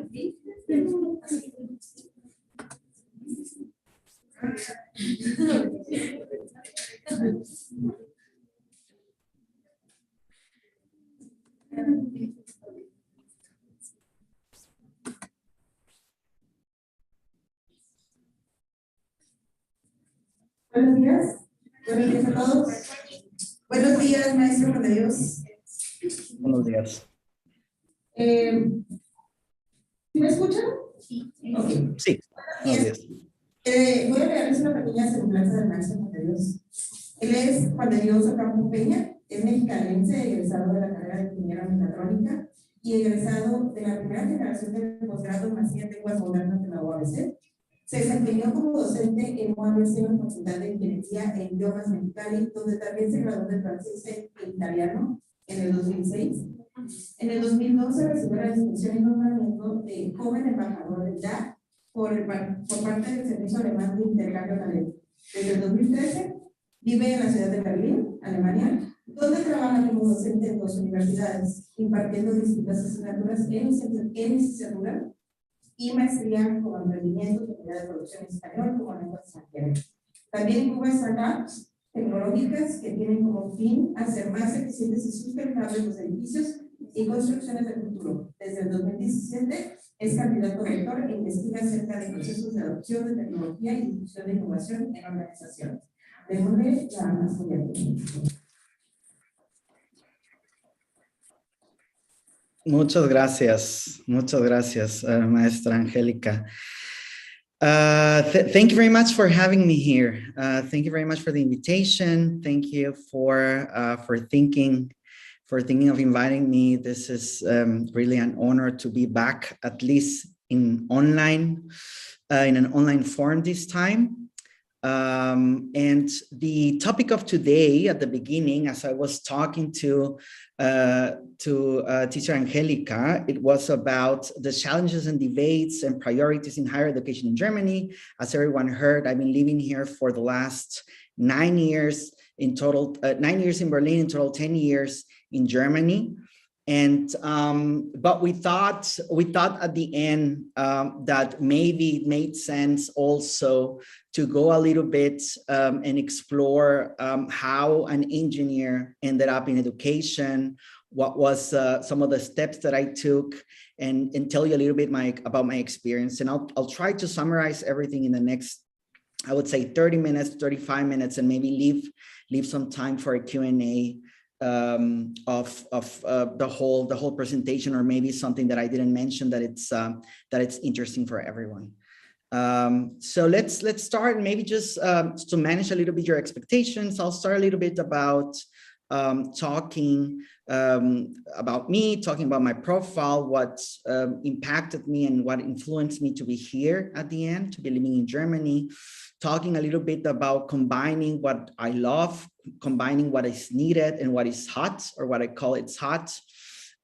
Buenos días. Buenos días a todos. Buenos días, maestro Juan de Dios. Buenos días. ¿Sí me escuchan? Sí. Okay. Sí, buenos días. Voy a leerles una pequeña semblanza del maestro Juan de Dios. Él es Juan de Dios Ocampo Peña, es mexicanense, egresado de la carrera de ingeniero en mecatrónica y egresado de la primera generación de posgrado en maestría en lenguas modernas de la UABC. Se desempeñó como docente en UABC en la Facultad de Ingeniería e Idiomas Mexicali, donde también se graduó de francés e italiano en el 2006. En el 2012 recibió la distinción y nombramiento de joven embajador del DAC por parte del Servicio Alemán de Intercambio Académico. Desde el 2013 vive en la ciudad de Berlín, Alemania, donde trabaja como docente en 2 universidades, impartiendo distintas asignaturas en licenciatura y maestría como emprendimiento, unidad de producción en español como lengua extranjera. También incuba startups tecnológicas que tienen como fin hacer más eficientes y sustentables los edificios y construcciones del futuro. Desde el 2017 es candidato rector e investiga acerca de procesos de adopción de tecnología y difusión de innovación en organizaciones. Démosle la más cordial. Muchas gracias, Maestra Angélica. Thank you very much for having me here. Thank you very much for the invitation. Thank you for thinking of inviting me. This is really an honor to be back, at least in an online form this time. And the topic of today at the beginning, as I was talking to teacher Angelica, it was about the challenges and debates and priorities in higher education in Germany. As everyone heard, I've been living here for the last 9 years in total, 9 years in Berlin, in total 10 years in Germany. And but we thought at the end that maybe it made sense also to go a little bit and explore how an engineer ended up in education, what was some of the steps that I took, and tell you a little bit about my experience. And I'll try to summarize everything in the next, I would say 30 minutes, 35 minutes, and maybe leave some time for a Q&A of the whole presentation, or maybe something that I didn't mention that it's interesting for everyone. So let's start. Maybe just to manage a little bit your expectations, I'll start a little bit about talking about me, talking about my profile, what impacted me and what influenced me to be here at the end, to be living in Germany, talking a little bit about combining what I love, combining what is needed and what is hot, or what I call it's hot.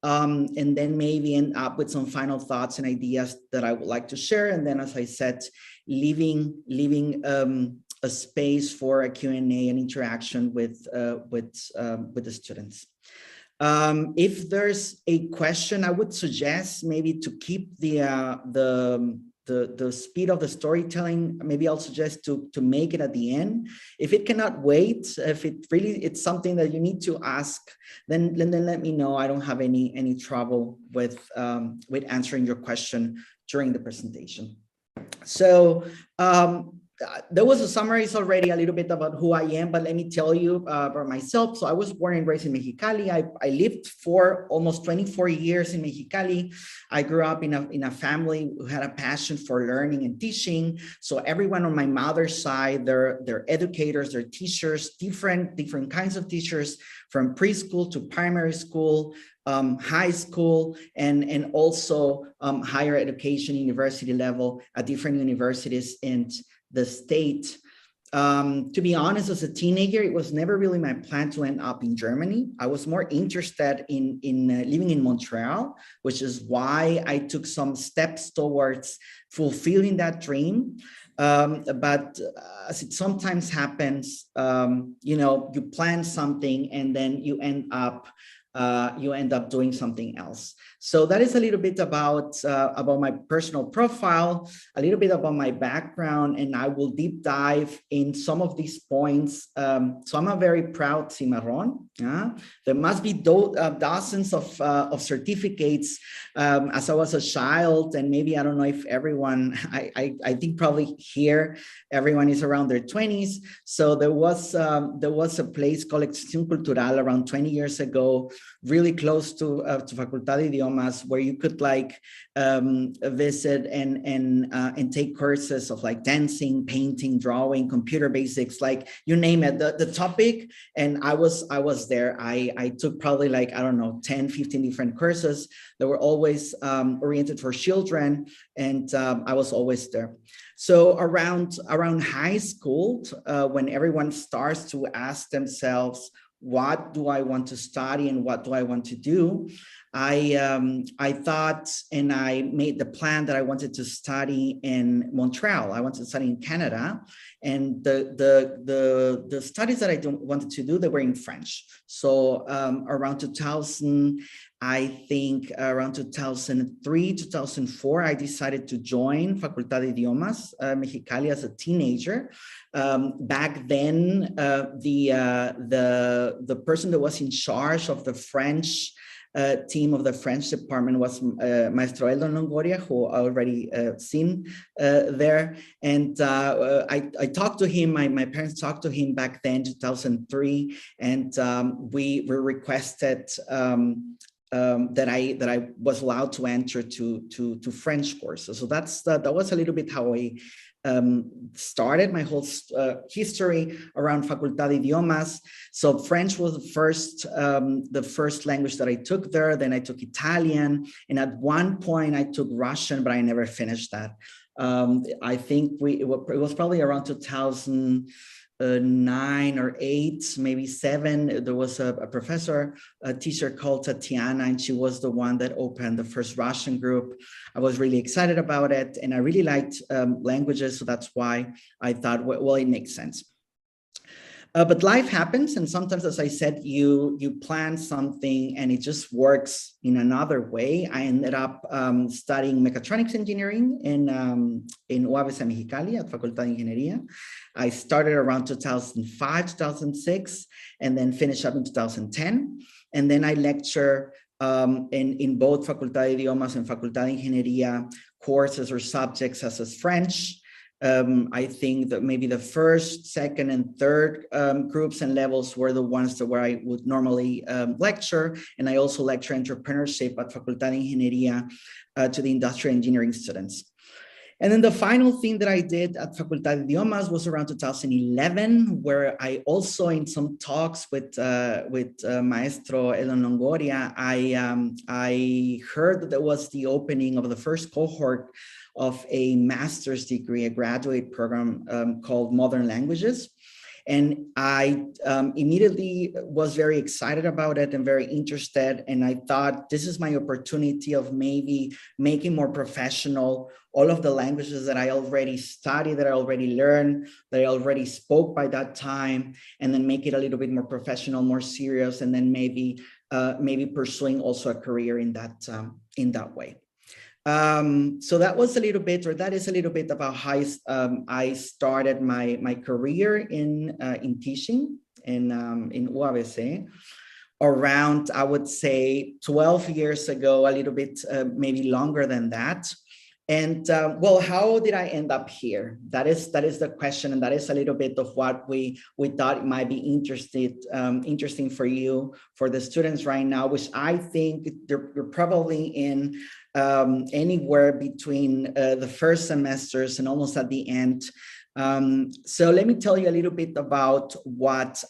And then maybe end up with some final thoughts and ideas that I would like to share. And then, as I said, leaving a space for a Q&A and interaction with the students. If there's a question, I would suggest maybe to keep the speed of the storytelling. Maybe I'll suggest to make it at the end. If it cannot wait, if it's something that you need to ask, then let me know. I don't have any trouble with answering your question during the presentation. So there was a summary already a little bit about who I am, but let me tell you about myself. So I was born and raised in Mexicali. I lived for almost 24 years in Mexicali. I grew up in a family who had a passion for learning and teaching. So everyone on my mother's side, they're educators, they're teachers, different kinds of teachers, from preschool to primary school, high school, and also higher education, university level at different universities in the state. To be honest, as a teenager, it was never really my plan to end up in Germany. I was more interested in living in Montreal, which is why I took some steps towards fulfilling that dream. But as it sometimes happens, you plan something and then you end up you end up doing something else. So that is a little bit about my personal profile, a little bit about my background, and I will deep dive in some of these points. So I'm a very proud cimarron. There must be dozens of certificates as I was a child, and maybe I don't know if everyone, I think probably here everyone is around their 20s. So there was a place called Extensión Cultural around 20 years ago, really close to Facultad de Idiomas, where you could like visit and take courses of like dancing, painting, drawing, computer basics, like you name it, the topic. And I was there. I took probably like, I don't know, 10, 15 different courses that were always oriented for children. And I was always there. So around high school, when everyone starts to ask themselves, what do I want to study and what do I want to do? I thought, and I made the plan that I wanted to study in Montreal. I wanted to study in Canada, and the studies that I wanted to do, they were in French. So around 2000, I think around 2003, 2004, I decided to join Facultad de Idiomas Mexicali as a teenager. Back then, the person that was in charge of the French team of the French department was Maestro Eldon Longoria, who I already seen there. And I talked to him, my parents talked to him back then, 2003, and we were requested that I was allowed to enter to French courses. So that was a little bit how I started my whole history around Facultad de Idiomas. So French was the first language that I took there. Then I took Italian, and at one point I took Russian, but I never finished that. I think it was probably around 2009 or 8, maybe 7. There was a teacher called Tatiana, and she was the one that opened the first Russian group. I was really excited about it, and I really liked languages, so that's why I thought, well, it makes sense. But life happens, and sometimes, as I said, you plan something and it just works in another way. I ended up studying mechatronics engineering in UABC Mexicali at Facultad de Ingeniería. I started around 2005, 2006, and then finished up in 2010. And then I lecture in both Facultad de Idiomas and Facultad de Ingeniería courses or subjects such as French. I think that maybe the first, second, and third groups and levels were the ones where I would normally lecture. And I also lecture entrepreneurship at Facultad de Ingeniería to the industrial engineering students. And then the final thing that I did at Facultad de Idiomas was around 2011, where I also, in some talks with Maestro Eldon Longoria, I heard that there was the opening of the first cohort of a master's degree, a graduate program called Modern Languages. And I immediately was very excited about it and very interested. And I thought, this is my opportunity of maybe making more professional all of the languages that I already studied, that I already learned, that I already spoke by that time, and then make it a little bit more professional, more serious, and then maybe pursuing also a career in that way. So that was a little bit, or that is a little bit about how I started my career in teaching in UABC around, I would say, 12 years ago, a little bit, maybe longer than that. And well, how did I end up here? That is the question, and that is a little bit of what we thought might be interesting for you, for the students right now, which I think you're probably in anywhere between the first semesters and almost at the end. So let me tell you a little bit about what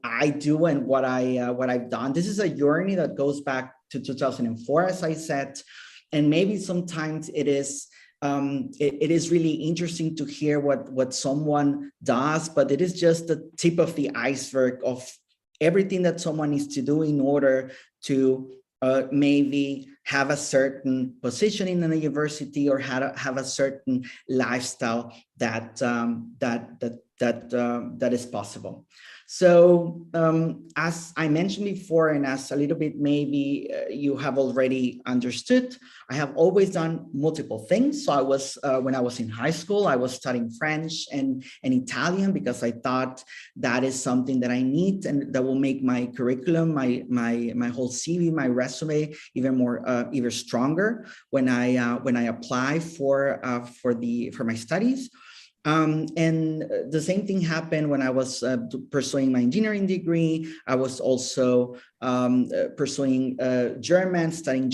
I do and what I've done. This is a journey that goes back to 2004, as I said. And maybe sometimes it is really interesting to hear what someone does, but it is just the tip of the iceberg of everything that someone needs to do in order to maybe have a certain position in a university or have a certain lifestyle that that is possible. So as I mentioned before, and as a little bit maybe you have already understood, I have always done multiple things. So I was, when I was in high school, I was studying French and Italian because I thought that is something that I need and that will make my curriculum, my whole CV, my resume even more, even stronger when I apply for my studies. And the same thing happened when I was pursuing my engineering degree. I was also pursuing studying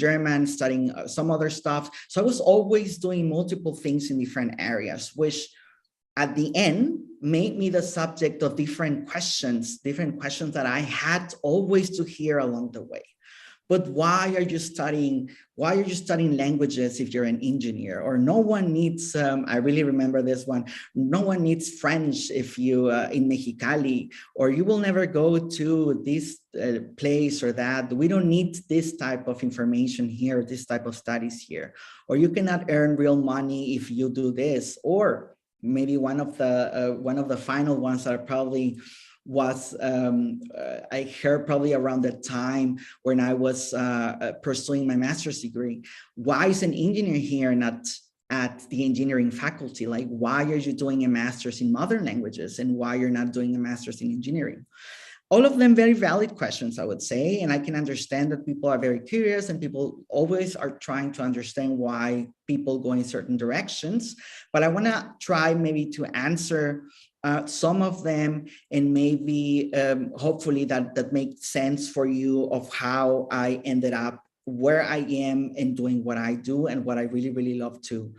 some other stuff. So I was always doing multiple things in different areas, which at the end made me the subject of different questions that I had always to hear along the way. But why are you studying languages if you're an engineer? Or no one needs, I really remember this one, no one needs French if you in Mexicali, or you will never go to this place or that. We don't need this type of information here, this type of studies here. Or you cannot earn real money if you do this. Or maybe one of the final ones that are probably was I heard probably around the time when I was pursuing my master's degree. Why is an engineer here not at the engineering faculty? Like, why are you doing a master's in modern languages and why you're not doing a master's in engineering? All of them very valid questions, I would say, and I can understand that people are very curious and people always are trying to understand why people go in certain directions, but I want to try maybe to answer some of them, and maybe hopefully that makes sense for you of how I ended up where I am and doing what I do and what I really, really love to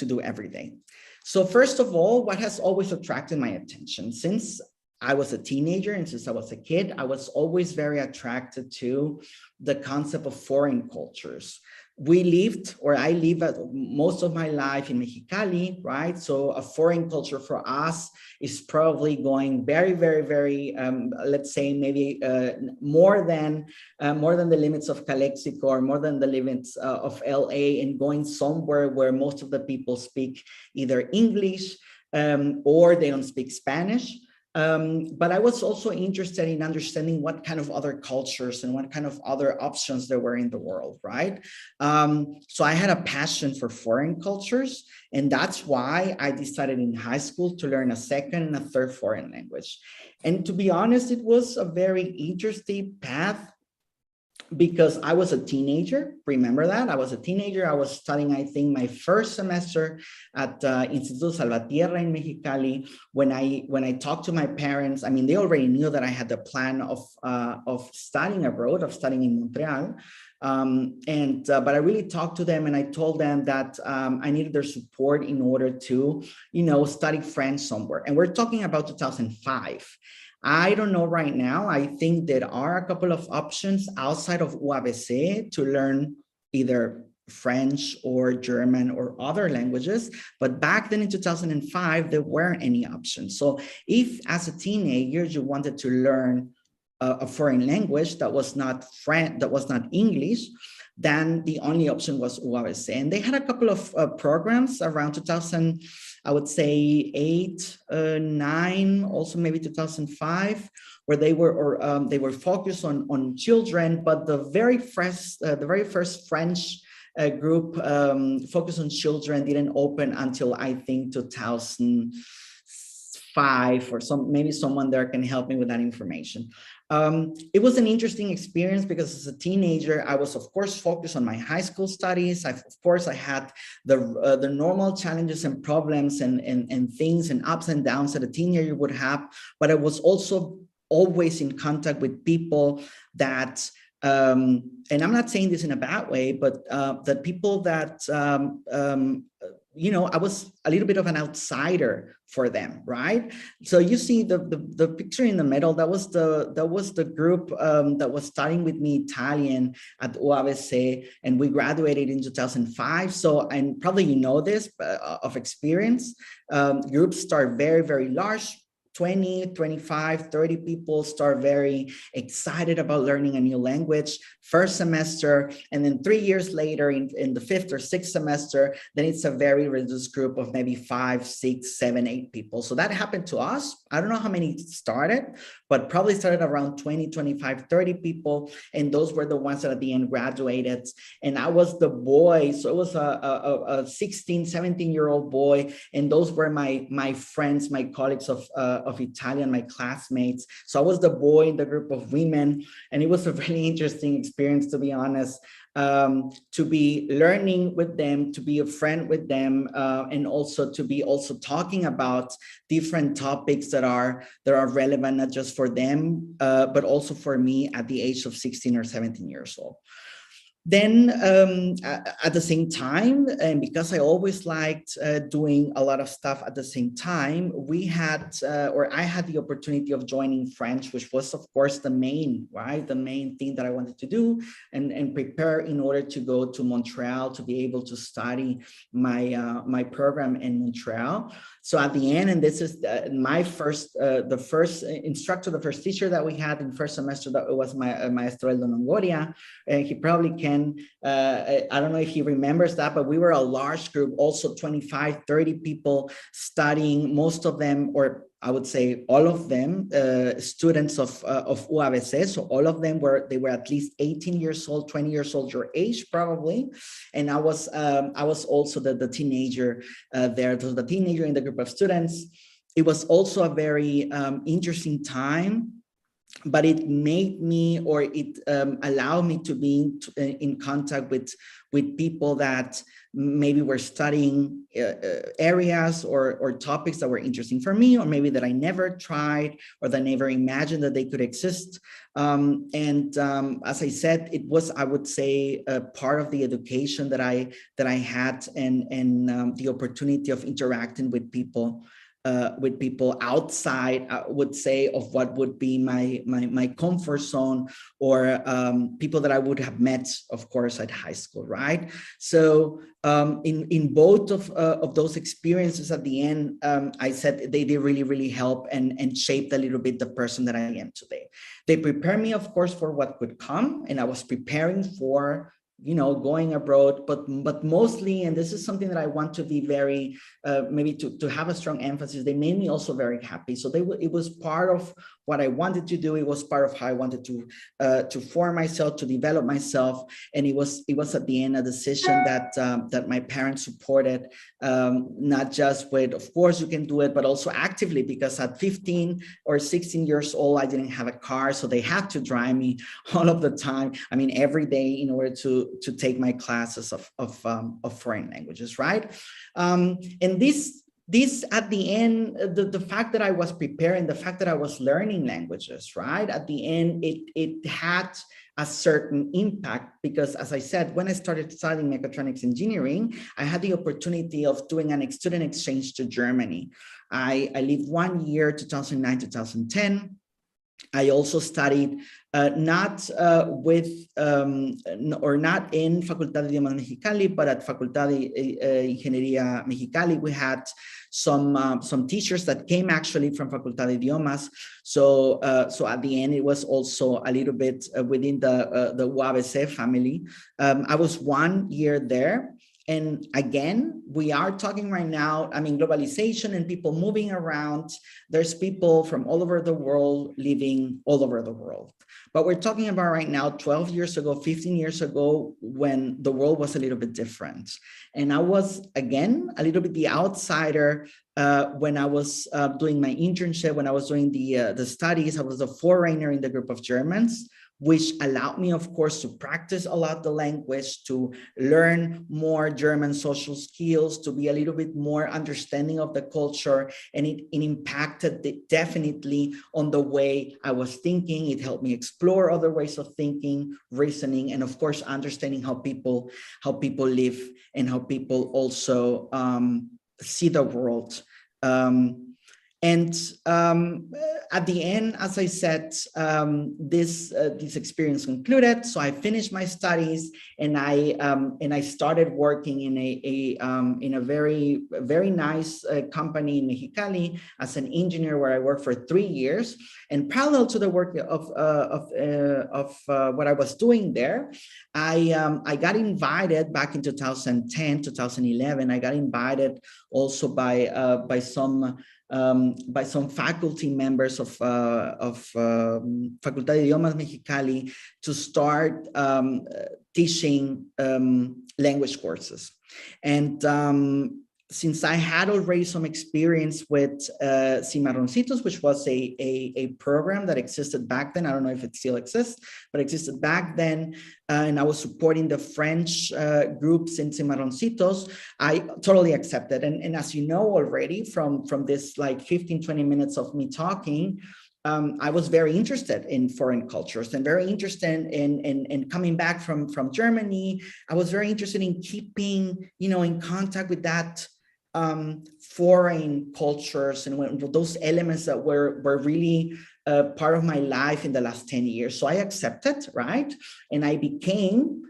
do every day. So first of all, what has always attracted my attention? Since I was a teenager and since I was a kid, I was always very attracted to the concept of foreign cultures. I lived most of my life in Mexicali, right? So a foreign culture for us is probably going very, very, very, let's say maybe more than the limits of Calexico or more than the limits of LA, and going somewhere where most of the people speak either English or they don't speak Spanish. But I was also interested in understanding what kind of other cultures and what kind of other options there were in the world, right? So I had a passion for foreign cultures, and that's why I decided in high school to learn a second and a third foreign language. And to be honest, it was a very interesting path because I was a teenager. Remember that? I was a teenager. I was studying, I think, my first semester at Instituto Salvatierra in Mexicali. When I talked to my parents, I mean, they already knew that I had the plan of studying abroad, of studying in Montreal. But I really talked to them and I told them that I needed their support in order to, study French somewhere. And we're talking about 2005. I don't know right now. I think there are a couple of options outside of UABC to learn either French or German or other languages. But back then in 2005, there weren't any options. So if as a teenager, you wanted to learn a foreign language that was not French, that was not English, then the only option was UABC. And they had a couple of programs around 2000, I would say 8, 9, also maybe 2005, where they were focused on children. But the very first French group focused on children didn't open until I think 2005, or maybe someone there can help me with that information. It was an interesting experience because as a teenager, I was, of course, focused on my high school studies. I had the normal challenges and problems and things and ups and downs that a teenager would have, but I was also always in contact with people that, and I'm not saying this in a bad way, but the people that, I was a little bit of an outsider for them, right? So you see the picture in the middle, that was the group that was studying with me Italian at UABC, and we graduated in 2005. So, and probably this of experience, groups start very, very large. 20, 25, 30 people start very excited about learning a new language first semester, and then 3 years later in the 5th or 6th semester, then it's a very reduced group of maybe 5, 6, 7, 8 people. So that happened to us. I don't know how many started, but probably started around 20, 25, 30 people, and those were the ones that at the end graduated. And I was the boy, so it was a 16, 17-year-old boy, and those were my friends, my colleagues of Italian, my classmates. So I was the boy in the group of women, and it was a really interesting experience, to be honest, to be learning with them, to be a friend with them, and also to be also talking about different topics that are relevant, not just for them, but also for me at the age of 16 or 17 years old. Then at the same time, and because I always liked doing a lot of stuff at the same time, we had, or I had the opportunity of joining French, which was of course the main thing that I wanted to do and prepare in order to go to Montreal to be able to study my program in Montreal. So at the end, and this is my first, the first instructor, the first teacher that we had in first semester, that it was my Maestro Eldo Longoria. He probably can, I don't know if he remembers that, but we were a large group, also 25, 30 people studying, most of them, or I would say all of them, students of UABC. So all of them were at least 18 years old, 20 years old, your age probably. And I was also the teenager there. So the teenager in the group of students. It was also a very interesting time, but it made me, or it allowed me to be in contact with people that maybe were studying areas or topics that were interesting for me, or maybe that I never tried or that I never imagined that they could exist. As I said, it was, I would say, a part of the education that I had, and the opportunity of interacting with people outside, I would say, of what would be my comfort zone, or people that I would have met, of course, at high school, right? So in both of those experiences at the end, I said they really, really help and shaped a little bit the person that I am today. They prepare me, of course, for what could come, and I was preparing for, you know, going abroad, but mostly, and this is something that I want to be very, maybe to have a strong emphasis, they made me also very happy. So it was part of what I wanted to do. It was part of how I wanted to form myself, to develop myself. And it was at the end a decision that my parents supported, not just with, of course you can do it, but also actively, because at 15 or 16 years old, I didn't have a car. So they had to drive me all of the time. I mean, every day, in order to take my classes of foreign languages, right? And this at the end, the fact that I was preparing, the fact that I was learning languages, right? At the end, it had a certain impact, because as I said, when I started studying mechatronics engineering, I had the opportunity of doing an student exchange to Germany. I lived 1 year, 2009, 2010. I also studied not with or not in Facultad de Idiomas Mexicali, but at Facultad de Ingeniería Mexicali. We had some teachers that came actually from Facultad de Idiomas. So at the end, it was also a little bit within the UABC family. I was 1 year there. And again, we are talking right now, I mean, globalization and people moving around. There's people from all over the world living all over the world. But we're talking about right now, 12 years ago, 15 years ago, when the world was a little bit different. And I was, again, a little bit the outsider when I was doing my internship, when I was doing the studies. I was a foreigner in the group of Germans, which allowed me, of course, to practice a lot the language, to learn more German social skills, to be a little bit more understanding of the culture. And it impacted definitely on the way I was thinking. It helped me explore other ways of thinking, reasoning, and of course, understanding how people live and how people also see the world. And at the end, as I said, this experience concluded. So I finished my studies, and I started working in a very nice company in Mexicali as an engineer, where I worked for 3 years. And parallel to the work of what I was doing there, I got invited back in 2010, 2011. I got invited also by some faculty members of Facultad de Idiomas Mexicali to start teaching language courses. And since I had already some experience with Cimarroncitos, which was a program that existed back then. I don't know if it still exists, but existed back then. And I was supporting the French groups in Cimarroncitos. I totally accepted. And as you know already from this like 15, 20 minutes of me talking, I was very interested in foreign cultures and very interested in coming back from Germany. I was very interested in keeping, in contact with that foreign cultures and those elements that were really part of my life in the last 10 years. So I accepted, right? And I became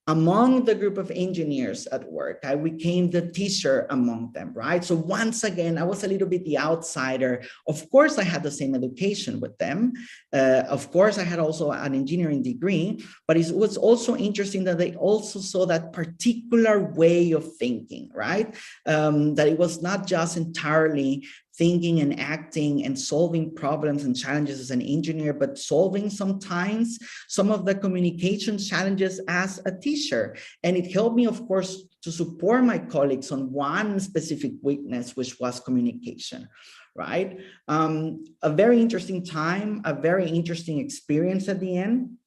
among the group of engineers at work. I became the teacher among them, right? So once again, I was a little bit the outsider. Of course, I had the same education with them. Of course, I had also an engineering degree, but it was also interesting that they also saw that particular way of thinking, right? That it was not just entirely thinking and acting and solving problems and challenges as an engineer, but solving sometimes some of the communication challenges as a teacher. And it helped me, of course, to support my colleagues on one specific weakness, which was communication, right? A very interesting time, a very interesting experience at the end,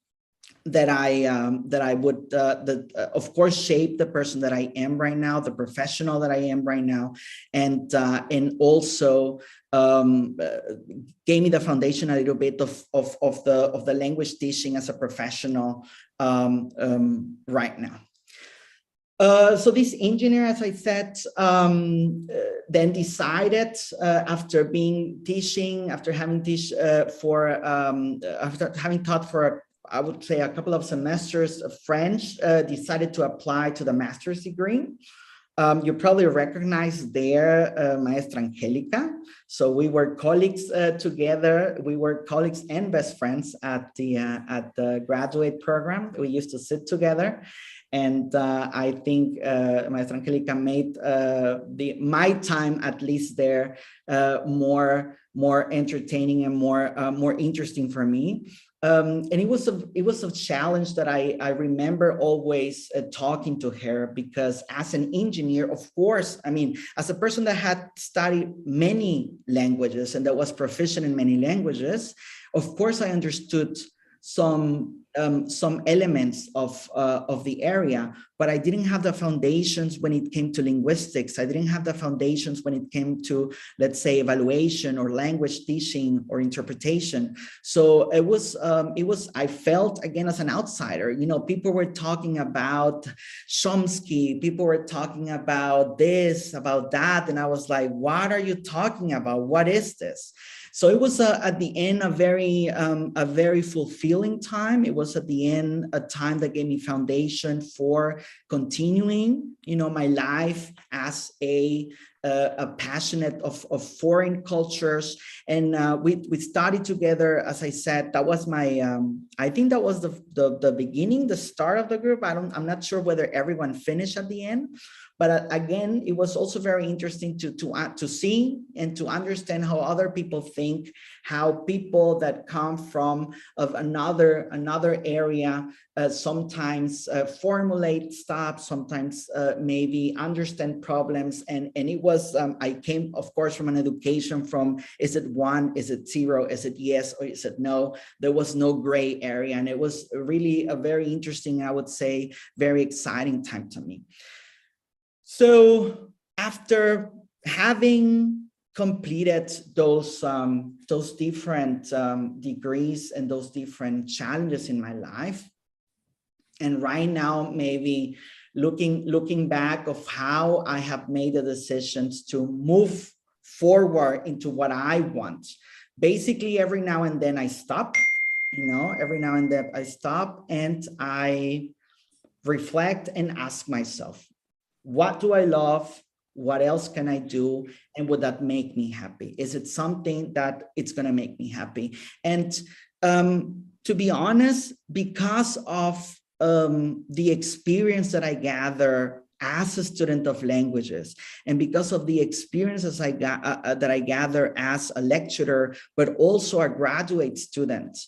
that I would, of course, shape the person that I am right now, the professional that I am right now, and also gave me the foundation a little bit of the language teaching as a professional right now. So this engineer, as I said, then decided after having taught for I would say a couple of semesters of French, decided to apply to the master's degree. You probably recognize there Maestra Angelica. So we were colleagues together. We were colleagues and best friends at the graduate program. We used to sit together. And I think Maestra Angelica made my time, at least there, more entertaining and more interesting for me. And it was a challenge that I remember always talking to her, because as an engineer, of course, I mean, as a person that had studied many languages and that was proficient in many languages, of course, I understood some elements of the area, but I didn't have the foundations when it came to linguistics. I didn't have the foundations when it came to, let's say, evaluation or language teaching or interpretation. So it was, I felt again as an outsider, people were talking about Chomsky, people were talking about this, about that. And I was like, what are you talking about? What is this? So it was at the end a very fulfilling time. It was at the end a time that gave me foundation for continuing, my life as a passionate of foreign cultures. And we studied together. As I said, that was my I think that was the beginning, the start of the group. I'm not sure whether everyone finished at the end. But again, it was also very interesting to see and to understand how other people think, how people that come from another area sometimes formulate stuff, sometimes maybe understand problems. And it was, I came, of course, from an education from, is it 1, is it 0, is it yes, or is it no? There was no gray area. And it was really a very interesting, I would say, very exciting time to me. So after having completed those different degrees and those different challenges in my life, and right now maybe looking back of how I have made the decisions to move forward into what I want. Basically, every now and then I stop, every now and then I stop and I reflect and ask myself, what do I love? What else can I do? And would that make me happy? Is it something that it's going to make me happy? And to be honest, because of the experience that I gather as a student of languages, and because of the experiences that I gather as a lecturer, but also a graduate student,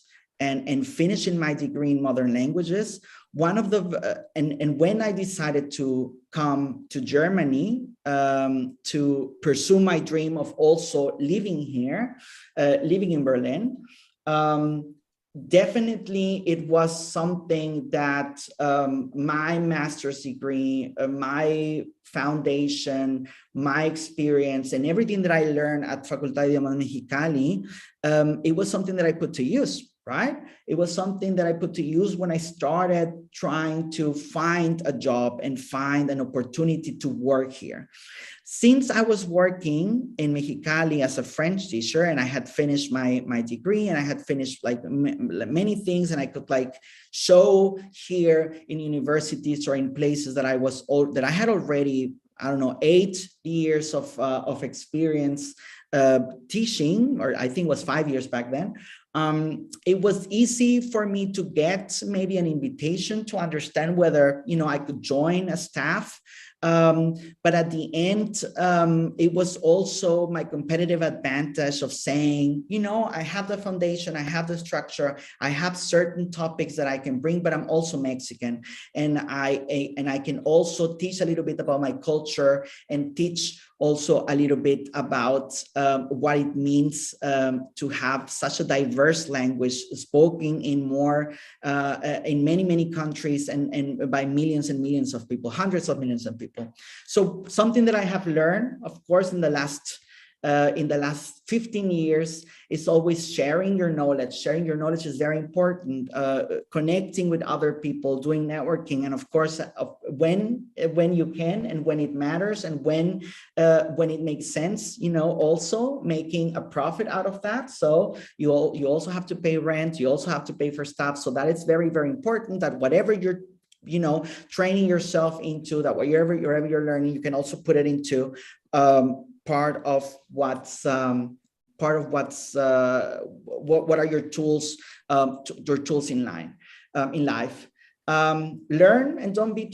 and finishing my degree in modern languages, one of the and when I decided to come to Germany to pursue my dream of also living here, living in Berlin, definitely it was something that my master's degree, my foundation, my experience, and everything that I learned at Facultad de Idiomas Mexicali, it was something that I put to use. Right? It was something that I put to use when I started trying to find a job and find an opportunity to work here. Since I was working in Mexicali as a French teacher, and I had finished my degree, and I had finished like many things, and I could like show here in universities or in places that I had already, I don't know, 8 years of experience teaching, or I think it was 5 years back then. It was easy for me to get maybe an invitation to understand whether, I could join a staff. But at the end, it was also my competitive advantage of saying, I have the foundation, I have the structure, I have certain topics that I can bring, but I'm also Mexican, and I can also teach a little bit about my culture and teach also a little bit about what it means to have such a diverse language spoken in in many countries and by millions and millions of people, hundreds of millions of people. So something that I have learned, of course, in the last 15 years is always sharing your knowledge. Sharing your knowledge is very important. Connecting with other people, doing networking, and of course, when you can and when it matters and when it makes sense, also making a profit out of that. So you also have to pay rent. You also have to pay for stuff. So that is very, very important. That whatever you're training yourself into, that wherever you're learning, you can also put it into part of what's what are your tools, in life. Learn and don't be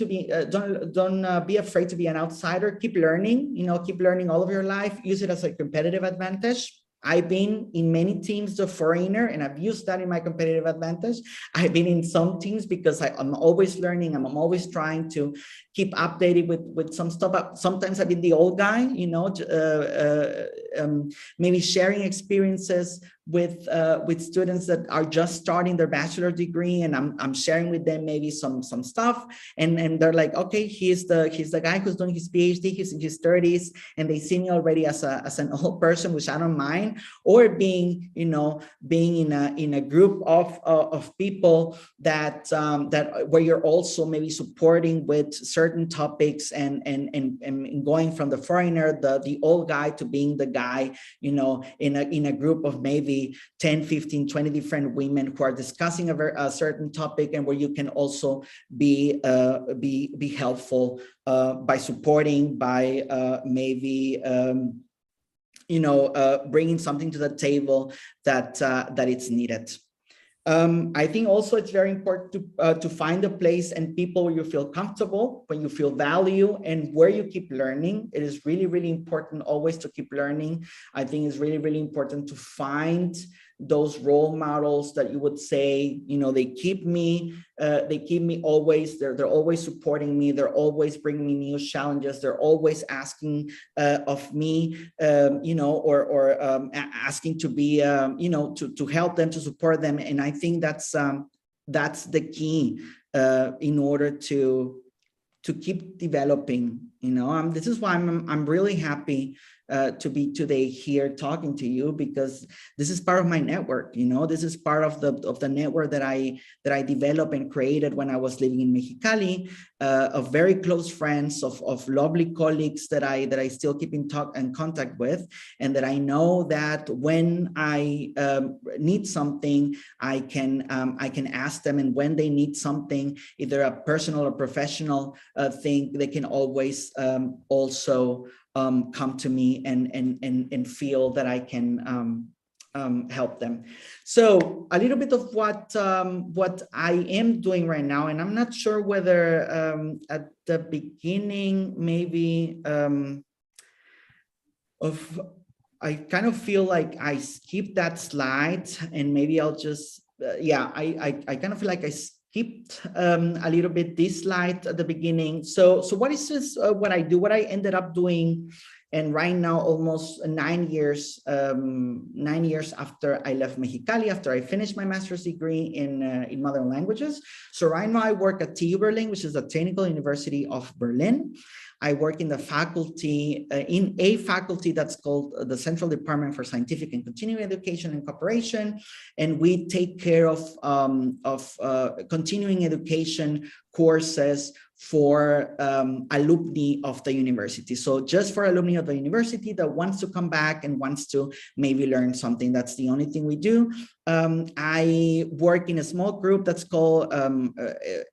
afraid to be an outsider. Keep learning all of your life. Use it as a competitive advantage. I've been in many teams the foreigner, and I've used that in my competitive advantage. I've been in some teams because I'm always learning. I'm always trying to keep updated with some stuff. Sometimes I've been the old guy, maybe sharing experiences with students that are just starting their bachelor degree, and I'm sharing with them maybe some stuff, and they're like, okay, he's the guy who's doing his PhD, he's in his 30s, and they see me already as an old person, which I don't mind, or being in a group of people that where you're also maybe supporting with certain topics and going from the foreigner, the old guy, to being the guy, in a group of maybe 10, 15, 20 different women who are discussing a certain topic, and where you can also be helpful by supporting, by maybe bringing something to the table that it's needed. I think also it's very important to find a place and people where you feel comfortable, when you feel value, and where you keep learning. It is really, really important always to keep learning. I think it's really, really important to find those role models that you would say, they keep me always, they're always supporting me, they're always bringing me new challenges, they're always asking of me, or asking to be, to help them, to support them. And I think that's the key in order to keep developing This is why I'm really happy to be today here talking to you, because this is part of my network. This is part of the network that I developed and created when I was living in Mexicali, of very close friends, of lovely colleagues that I still keep in contact with, and that I know that when I need something, I can ask them, and when they need something, either a personal or professional thing, they can always also come to me and feel that I can help them. So a little bit of what I am doing right now, and I'm not sure whether at the beginning maybe I kind of feel like I skipped that slide, and maybe I'll just I kind of feel like I skipped a little bit this slide at the beginning. So what is this? What I do? What I ended up doing, and right now, almost 9 years, 9 years after I left Mexicali, after I finished my master's degree in modern languages. So right now I work at TU Berlin, which is the Technical University of Berlin. I work in the faculty, in a faculty that's called the Central Department for Scientific and Continuing Education and Cooperation, and we take care of continuing education courses for alumni of the university. So just for alumni of the university that wants to come back and wants to maybe learn something, that's the only thing we do. I work in a small group that's called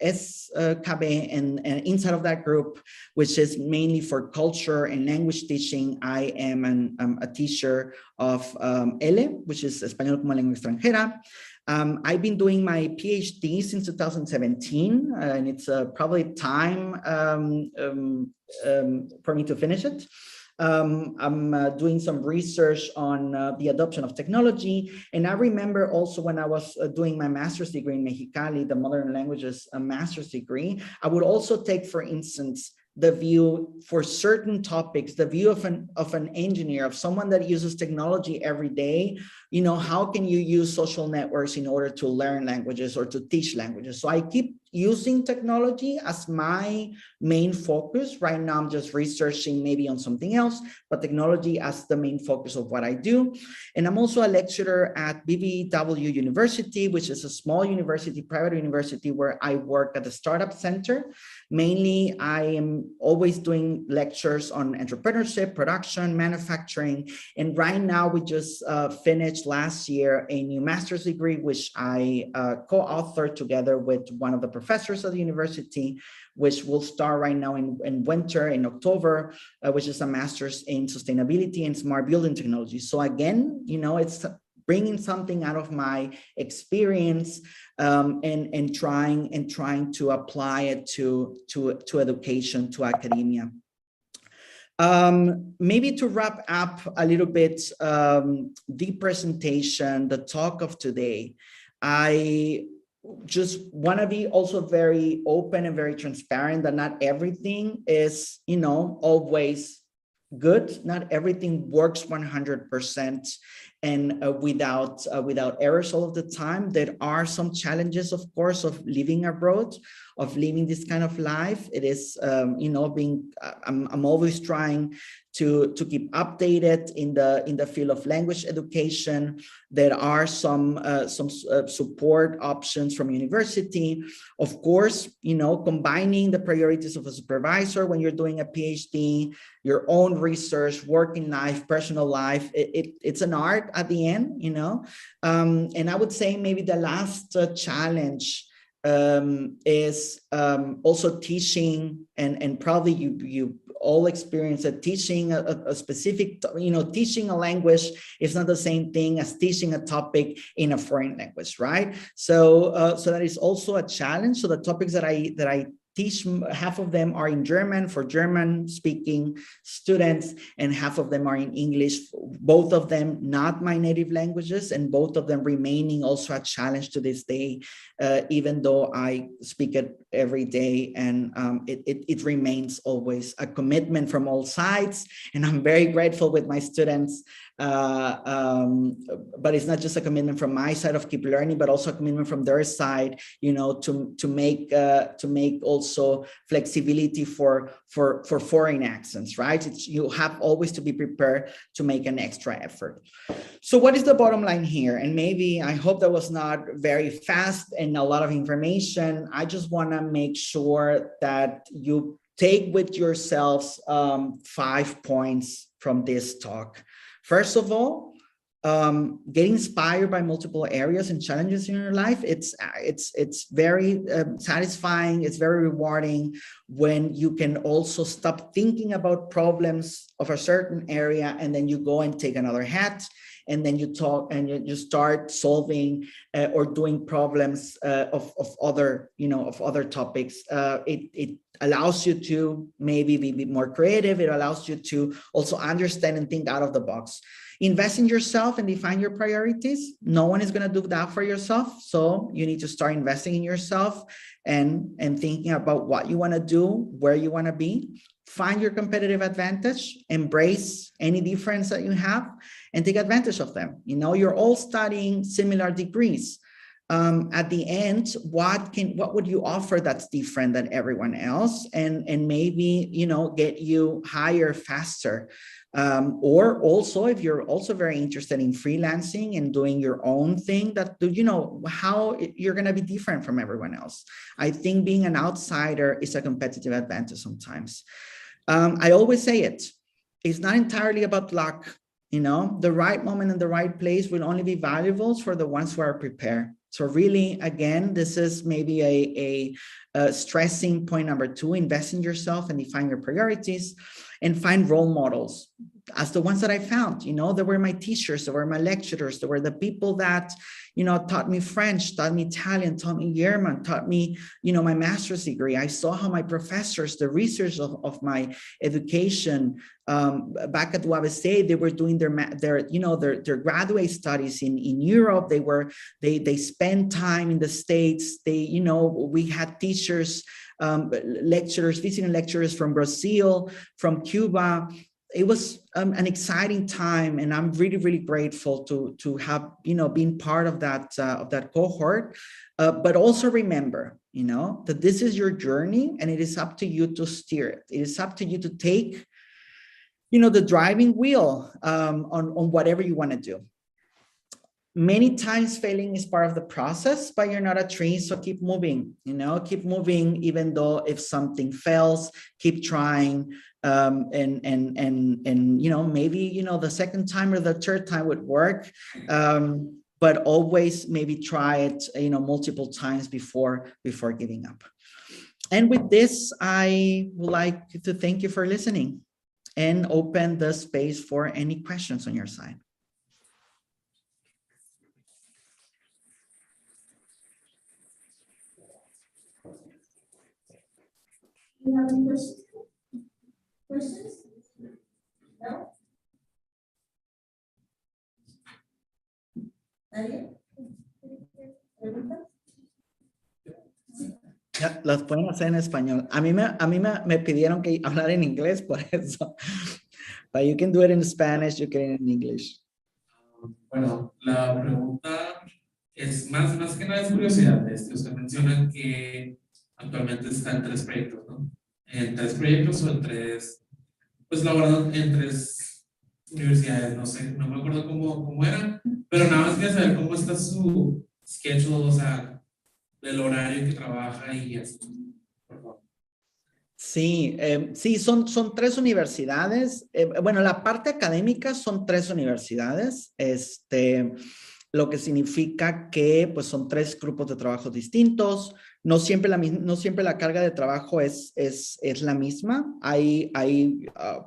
SKB, and inside of that group, which is mainly for culture and language teaching, I am a teacher of ELE, which is Español como Lengua Extranjera. I've been doing my PhD since 2017, and it's probably time for me to finish it. I'm doing some research on the adoption of technology. And I remember also when I was doing my master's degree in Mexicali, the modern languages master's degree, I would also take, for instance, the view for certain topics, the view of an engineer, of someone that uses technology every day. How can you use social networks in order to learn languages or to teach languages? So I keep using technology as my main focus. Right now, I'm just researching maybe on something else, but technology as the main focus of what I do. And I'm also a lecturer at BBW University, which is a small university, private university, where I work at the Startup Center. Mainly, I am always doing lectures on entrepreneurship, production, manufacturing. And right now, we just finished last year a new master's degree, which I co-authored together with one of the professors of the university, which will start right now in winter, in October, which is a master's in sustainability and smart building technology. So again, it's bringing something out of my experience and trying to apply it to education, to academia. Maybe to wrap up a little bit the presentation, the talk of today, I just want to be also very open and very transparent that not everything is, always good. Not everything works 100% and without errors all of the time. There are some challenges, of course, of living abroad, of living this kind of life. It is, I'm always trying to keep updated in the field of language education. There are some support options from university. Of course, combining the priorities of a supervisor when you're doing a PhD, your own research, working life, personal life, it's an art at the end, and I would say maybe the last challenge is also teaching, and probably you all experience that teaching a specific, teaching a language is not the same thing as teaching a topic in a foreign language, right? So that is also a challenge. So the topics that I teach, half of them are in German for German speaking students, and half of them are in English, both of them not my native languages, and both of them remaining also a challenge to this day, even though I speak it every day, and it remains always a commitment from all sides. And I'm very grateful with my students But it's not just a commitment from my side of keep learning, but also a commitment from their side, you know, to make also flexibility for foreign accents, right? You have always to be prepared to make an extra effort. So what is the bottom line here? And maybe I hope that was not very fast and a lot of information. I just want to make sure that you take with yourselves 5 points from this talk. First of all, get inspired by multiple areas and challenges in your life. It's very satisfying. It's very rewarding when you can also stop thinking about problems of a certain area and then you go and take another hat. And then you talk and you start solving or doing problems of other, you know, of other topics. It allows you to maybe be more creative. It allows you to also understand and think out of the box. Invest in yourself and define your priorities. No one is going to do that for yourself. So you need to start investing in yourself and thinking about what you want to do, where you want to be. Find your competitive advantage, embrace any difference that you have, and take advantage of them. You know, you're all studying similar degrees. At the end, what would you offer that's different than everyone else, and maybe, you know, get you higher faster? Or also, if you're also very interested in freelancing and doing your own thing, that, you know, how you're going to be different from everyone else. I think being an outsider is a competitive advantage sometimes. I always say it's not entirely about luck. You know, the right moment and the right place will only be valuable for the ones who are prepared. So really, again, this is maybe a stressing point number 2, invest in yourself and define your priorities and find role models as the ones that I found. You know, they were my teachers, they were my lecturers, they were the people that, you know, taught me French, taught me Italian, taught me German, taught me, you know, my master's degree. I saw how my professors, the research of my education back at UABC, they were doing their graduate studies in Europe. They spent time in the States. You know, we had teachers, lecturers, visiting lecturers from Brazil, from Cuba. It was an exciting time, and I'm really, really grateful to have, you know, been part of that cohort. But also remember, you know, that this is your journey, and it is up to you to steer it. It is up to you to take, you know, the driving wheel on whatever you want to do. Many times failing is part of the process, but you're not a tree, so keep moving, you know, keep moving, even though if something fails, keep trying. And you know, maybe, you know, the second time or the third time would work, but always maybe try it, you know, multiple times before giving up. And with this, I would like to thank you for listening and open the space for any questions on your side. Do you have any questions? Questions? No? ¿Nadie? ¿Preguntas? Ya, las pueden hacer en español. A mí me pidieron que hablar en inglés, por eso. But you can do it in Spanish, you can in English. Bueno, la pregunta es más que nada es curiosidad. Usted menciona que actualmente está en 3 proyectos, ¿no? En 3 proyectos o en 3, pues laborando en 3 universidades, no sé, no me acuerdo cómo era, pero nada más quería saber cómo está su schedule, o sea, del horario que trabaja y así, por favor. Sí, sí, son 3 universidades. Bueno, la parte académica son 3 universidades, lo que significa que pues son 3 grupos de trabajo distintos. No siempre la carga de trabajo es la misma. Hay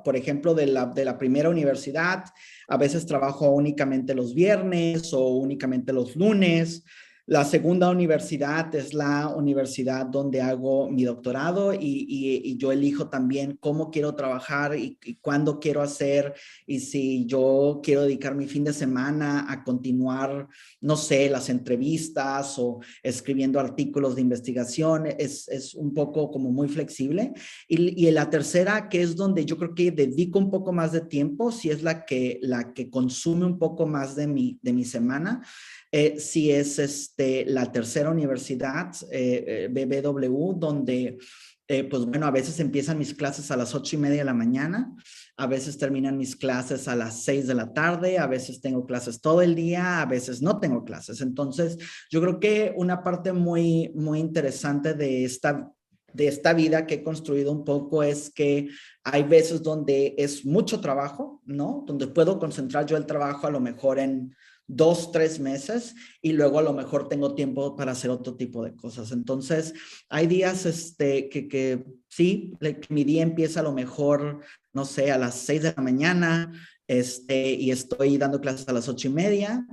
por ejemplo, de la primera universidad, a veces trabajo únicamente los viernes o únicamente los lunes. La segunda universidad es la universidad donde hago mi doctorado y yo elijo también cómo quiero trabajar y cuándo quiero hacer y si yo quiero dedicar mi fin de semana a continuar, no sé, las entrevistas o escribiendo artículos de investigación. Es un poco como muy flexible. Y la tercera, que es donde yo creo que dedico un poco más de tiempo, si es la que consume un poco más de mi semana. Sí es la tercera universidad, BBW, donde, pues bueno, a veces empiezan mis clases a las 8:30 de la mañana, a veces terminan mis clases a las 6 de la tarde, a veces tengo clases todo el día, a veces no tengo clases. Entonces, yo creo que una parte muy, muy interesante de esta vida que he construido un poco es que hay veces donde es mucho trabajo, ¿no? Donde puedo concentrar yo el trabajo a lo mejor en 2, 3 meses y luego a lo mejor tengo tiempo para hacer otro tipo de cosas. Entonces, hay días que sí, mi día empieza a lo mejor, no sé, a las 6 de la mañana y estoy dando clases a las 8:30.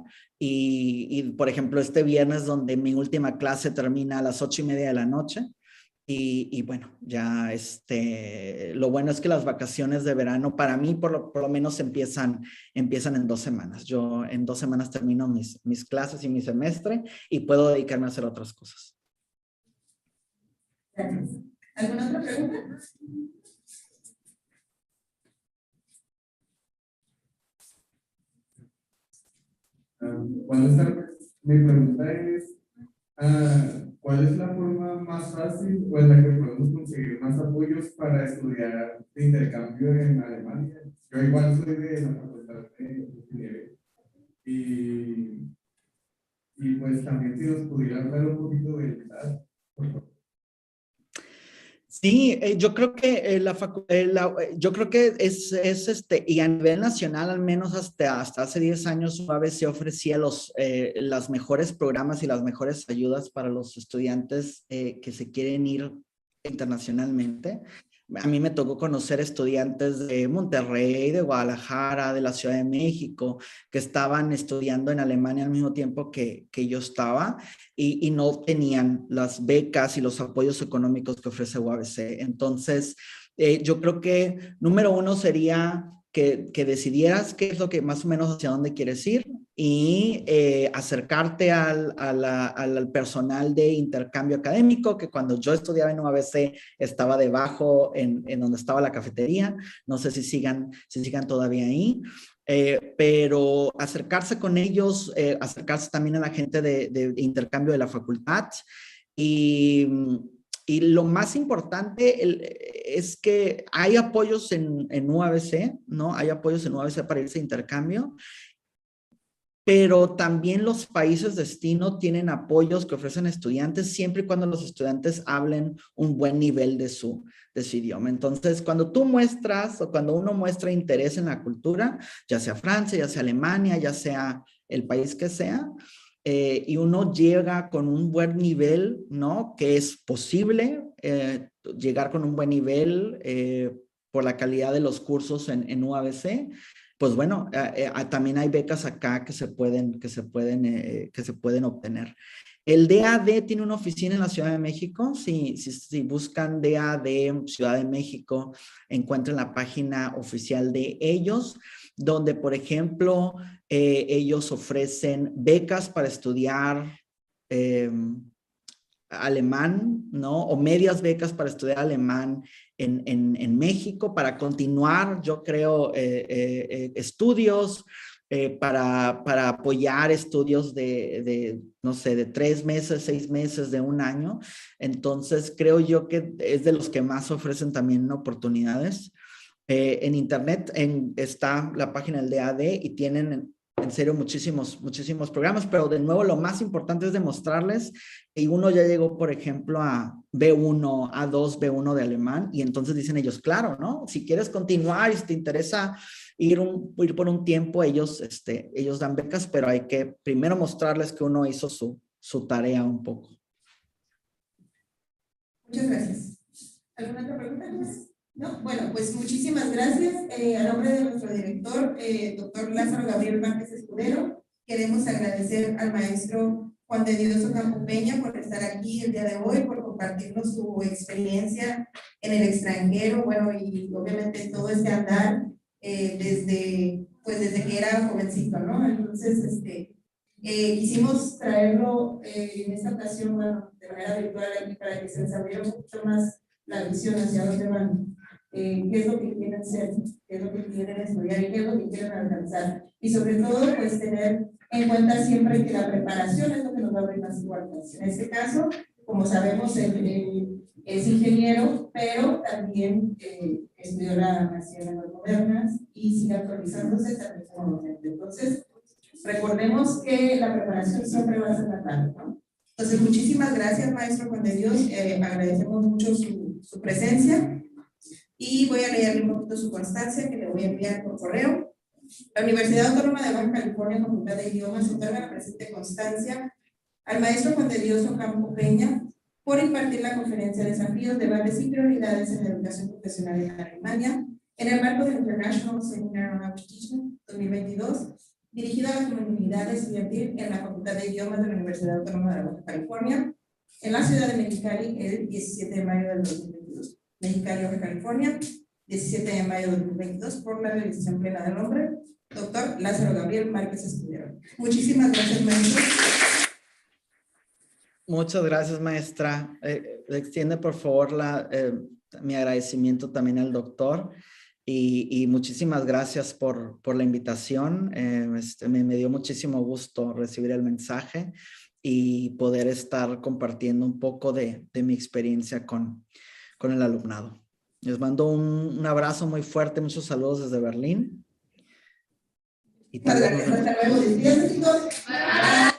Por ejemplo, este viernes donde mi última clase termina a las 8:30 de la noche. Y bueno, ya lo bueno es que las vacaciones de verano para mí por lo menos empiezan en 2 semanas. Yo en 2 semanas termino mis clases y mi semestre y puedo dedicarme a hacer otras cosas. Gracias. ¿Alguna otra pregunta? Mi pregunta es, ¿cuál es la forma más fácil o en la que podemos conseguir más apoyos para estudiar de intercambio en Alemania? Yo igual soy de la facultad de ingeniería y pues también si nos pudiera hablar un poquito de edad, por favor. Sí, yo creo que yo creo que es y a nivel nacional, al menos hasta hace 10 años, UABC ofrecía las mejores programas y las mejores ayudas para los estudiantes que se quieren ir internacionalmente. A mí me tocó conocer estudiantes de Monterrey, de Guadalajara, de la Ciudad de México, que estaban estudiando en Alemania al mismo tiempo que yo estaba y no tenían las becas y los apoyos económicos que ofrece UABC. Entonces, yo creo que número uno sería que decidieras qué es lo que más o menos hacia dónde quieres ir y acercarte al personal de intercambio académico, que cuando yo estudiaba en UABC estaba debajo en donde estaba la cafetería. No sé si sigan todavía ahí. Pero acercarse con ellos, acercarse también a la gente de intercambio de la facultad y lo más importante es que hay apoyos en UABC, ¿no? Hay apoyos en UABC para irse a intercambio, pero también los países destino tienen apoyos que ofrecen estudiantes siempre y cuando los estudiantes hablen un buen nivel de su idioma. Entonces, cuando tú muestras o cuando uno muestra interés en la cultura, ya sea Francia, ya sea Alemania, ya sea el país que sea, y uno llega con un buen nivel, ¿no? Que es posible llegar con un buen nivel por la calidad de los cursos en UABC. Pues bueno, también hay becas acá que se pueden obtener. El DAD tiene una oficina en la Ciudad de México. Si buscan DAD Ciudad de México, encuentran la página oficial de ellos, donde, por ejemplo, ellos ofrecen becas para estudiar alemán, ¿no? O medias becas para estudiar alemán en México, para continuar, yo creo, estudios, para apoyar estudios no sé, de 3 meses, 6 meses, de 1 año. Entonces, creo yo que es de los que más ofrecen también oportunidades. En internet está la página del DAD y tienen en serio muchísimos programas, pero de nuevo lo más importante es demostrarles que uno ya llegó, por ejemplo, a B1, A2, B1 de alemán, y entonces dicen ellos, claro, ¿no? Si quieres continuar y si te interesa ir por un tiempo, ellos dan becas, pero hay que primero mostrarles que uno hizo su tarea un poco. Muchas gracias. ¿Alguna otra pregunta? ¿No? Bueno, pues muchísimas gracias. A nombre de nuestro director, doctor Lázaro Gabriel Márquez Escudero, queremos agradecer al maestro Juan de Dios Ocampo Peña por estar aquí el día de hoy, por compartirnos su experiencia en el extranjero, bueno, y obviamente todo este andar desde que era jovencito, ¿no? Entonces, quisimos traerlo en esta ocasión, bueno, de manera virtual aquí para que se les abriera un poquito más la visión hacia dónde van, qué es lo que quieren ser, qué es lo que quieren estudiar y qué es lo que quieren alcanzar. Y sobre todo, pues tener en cuenta siempre que la preparación es lo que nos va a abrir las puertas. En este caso, como sabemos, él es ingeniero, pero también estudió la maestría en las modernas y sigue actualizándose también como docente. Entonces, recordemos que la preparación siempre va a ser la clave, ¿no? Entonces, muchísimas gracias, maestro Juan de Dios. Agradecemos mucho su presencia y voy a leerle un poquito su constancia que le voy a enviar por correo. La Universidad Autónoma de Baja California, Facultad de Idiomas, otorga la presente constancia al maestro Juan de Dios Ocampo Peña por impartir la conferencia Desafíos, debates y prioridades en la educación profesional en Alemania, en el marco del International Seminar on Language Teaching 2022, dirigido a las comunidades estudiantiles en la Facultad de Idiomas de la Universidad Autónoma de Baja California, en la ciudad de Mexicali, el 17 de mayo del 2022. Mexicali, Baja California, 17 de mayo de 2022, por la realización plena del nombre, doctor Lázaro Gabriel Márquez Escudero. Muchísimas gracias, maestro. Muchas gracias, maestra. Extiende, por favor, mi agradecimiento también al doctor y muchísimas gracias por la invitación. Me dio muchísimo gusto recibir el mensaje y poder estar compartiendo un poco de mi experiencia con el alumnado. Les mando un abrazo muy fuerte, muchos saludos desde Berlín. Y Muchas gracias, hasta luego. Despídense, chicos.